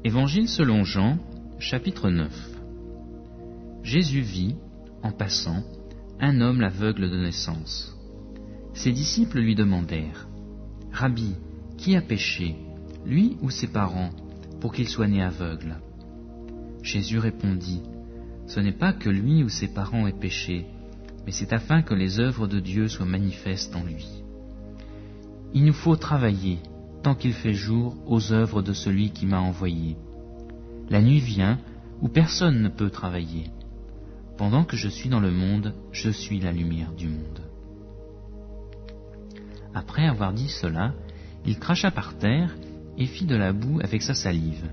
Évangile selon Jean, chapitre 9. Jésus vit, en passant, un homme aveugle de naissance. Ses disciples lui demandèrent : « Rabbi, qui a péché, lui ou ses parents, pour qu'il soit né aveugle ?» Jésus répondit : « Ce n'est pas que lui ou ses parents aient péché, mais c'est afin que les œuvres de Dieu soient manifestes en lui. Il nous faut travailler, tant qu'il fait jour, aux œuvres de celui qui m'a envoyé. La nuit vient où personne ne peut travailler. Pendant que je suis dans le monde, je suis la lumière du monde. » Après avoir dit cela, il cracha par terre et fit de la boue avec sa salive.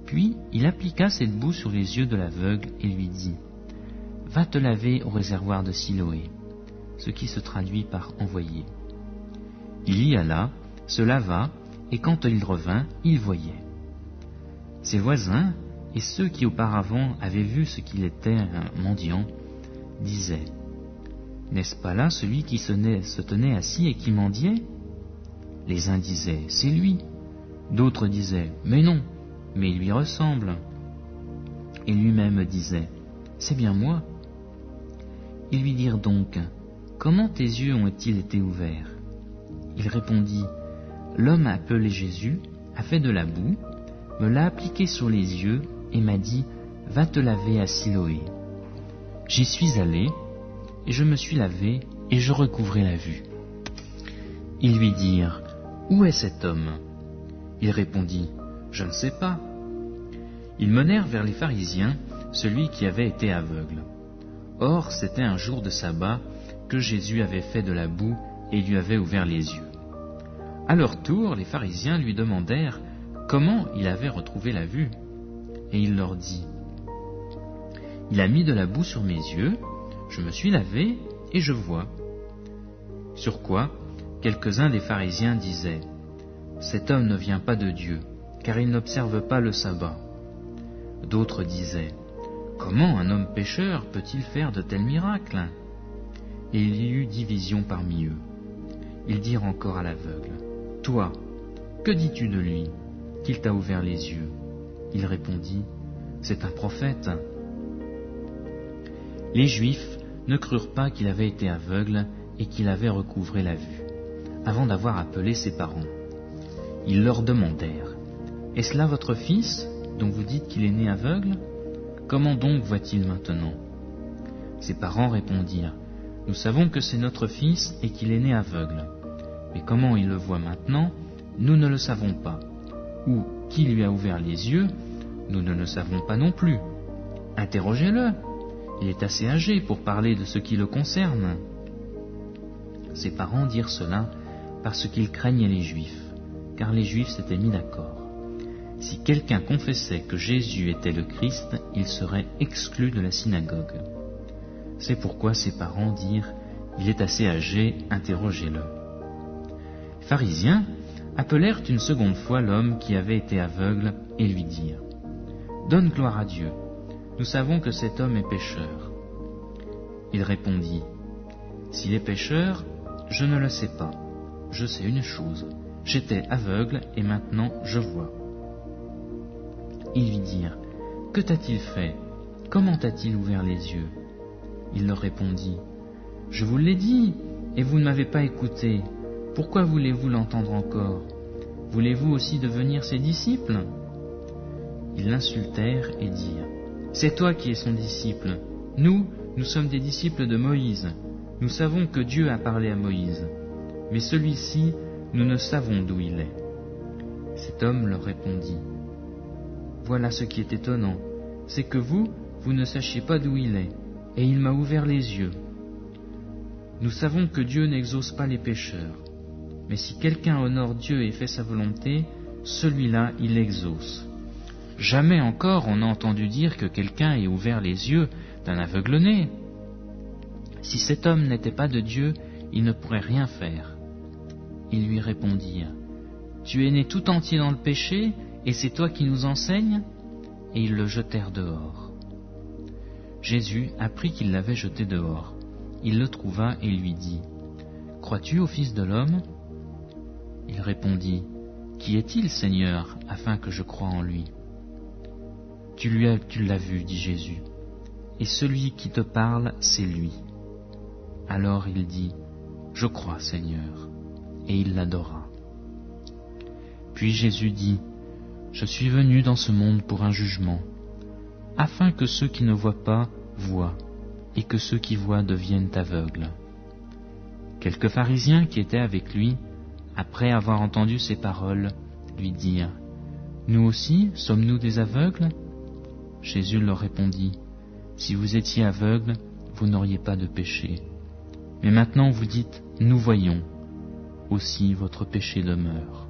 Puis il appliqua cette boue sur les yeux de l'aveugle et lui dit : « Va te laver au réservoir de Siloé », ce qui se traduit par « envoyé ». Il y alla, se lava, et quand il revint, il voyait. Ses voisins, et ceux qui auparavant avaient vu ce qu'il était un mendiant, disaient : « N'est-ce pas là celui qui se tenait assis et qui mendiait ?» Les uns disaient : « C'est lui ». D'autres disaient : « Mais non, mais il lui ressemble. » Et lui-même disait : « C'est bien moi. » Ils lui dirent donc : « Comment tes yeux ont-ils été ouverts ?» Il répondit : « L'homme appelé Jésus a fait de la boue, me l'a appliqué sur les yeux et m'a dit : Va te laver à Siloé. J'y suis allé, et je me suis lavé, et je recouvrai la vue. » Ils lui dirent : « Où est cet homme ?» Il répondit : « Je ne sais pas. » Ils menèrent vers les pharisiens celui qui avait été aveugle. Or, c'était un jour de sabbat que Jésus avait fait de la boue et lui avait ouvert les yeux. À leur tour, les pharisiens lui demandèrent comment il avait retrouvé la vue. Et il leur dit : « Il a mis de la boue sur mes yeux, je me suis lavé et je vois. » Sur quoi, quelques-uns des pharisiens disaient : « Cet homme ne vient pas de Dieu, car il n'observe pas le sabbat. » D'autres disaient : « Comment un homme pécheur peut-il faire de tels miracles ?» Et il y eut division parmi eux. Ils dirent encore à l'aveugle : « Toi, que dis-tu de lui, qu'il t'a ouvert les yeux ?» Il répondit : « C'est un prophète. » Les Juifs ne crurent pas qu'il avait été aveugle et qu'il avait recouvré la vue, avant d'avoir appelé ses parents. Ils leur demandèrent : « Est-ce là votre fils, dont vous dites qu'il est né aveugle ? Comment donc voit-il maintenant ?» Ses parents répondirent : « Nous savons que c'est notre fils et qu'il est né aveugle. Mais comment il le voit maintenant, nous ne le savons pas. Ou qui lui a ouvert les yeux, nous ne le savons pas non plus. Interrogez-le, il est assez âgé pour parler de ce qui le concerne. » Ses parents dirent cela parce qu'ils craignaient les Juifs, car les Juifs s'étaient mis d'accord. Si quelqu'un confessait que Jésus était le Christ, il serait exclu de la synagogue. C'est pourquoi ses parents dirent : « Il est assez âgé, interrogez-le. » Les pharisiens appelèrent une seconde fois l'homme qui avait été aveugle et lui dirent : « Donne gloire à Dieu, nous savons que cet homme est pécheur. » Il répondit : « S'il est pécheur, je ne le sais pas. Je sais une chose, j'étais aveugle et maintenant je vois. » Ils lui dirent : « Que t'a-t-il fait ? Comment t'a-t-il ouvert les yeux ?» Il leur répondit : « Je vous l'ai dit, et vous ne m'avez pas écouté. Pourquoi voulez-vous l'entendre encore ? Voulez-vous aussi devenir ses disciples ?» Ils l'insultèrent et dirent : « C'est toi qui es son disciple. Nous sommes des disciples de Moïse. Nous savons que Dieu a parlé à Moïse. Mais celui-ci, nous ne savons d'où il est. » Cet homme leur répondit : « Voilà ce qui est étonnant, c'est que vous ne sachiez pas d'où il est, et il m'a ouvert les yeux. Nous savons que Dieu n'exauce pas les pécheurs, mais si quelqu'un honore Dieu et fait sa volonté, celui-là il l'exauce. Jamais encore on n'a entendu dire que quelqu'un ait ouvert les yeux d'un aveugle-né. Si cet homme n'était pas de Dieu, il ne pourrait rien faire. » Ils lui répondirent : « Tu es né tout entier dans le péché, et c'est toi qui nous enseignes ?» Et ils le jetèrent dehors. Jésus apprit qu'il l'avait jeté dehors. Il le trouva et lui dit : « Crois-tu au Fils de l'homme ?» Il répondit : « Qui est-il, Seigneur, afin que je croie en lui ?» Tu l'as vu, dit Jésus, et celui qui te parle, c'est lui. Alors il dit, je crois, Seigneur, et il l'adora. Puis Jésus dit, je suis venu dans ce monde pour un jugement, afin que ceux qui ne voient pas voient, et que ceux qui voient deviennent aveugles. Quelques pharisiens qui étaient avec lui, après avoir entendu ces paroles, lui dirent, nous aussi, sommes-nous des aveugles ? Jésus leur répondit, si vous étiez aveugles, vous n'auriez pas de péché. Mais maintenant vous dites, nous voyons, aussi votre péché demeure.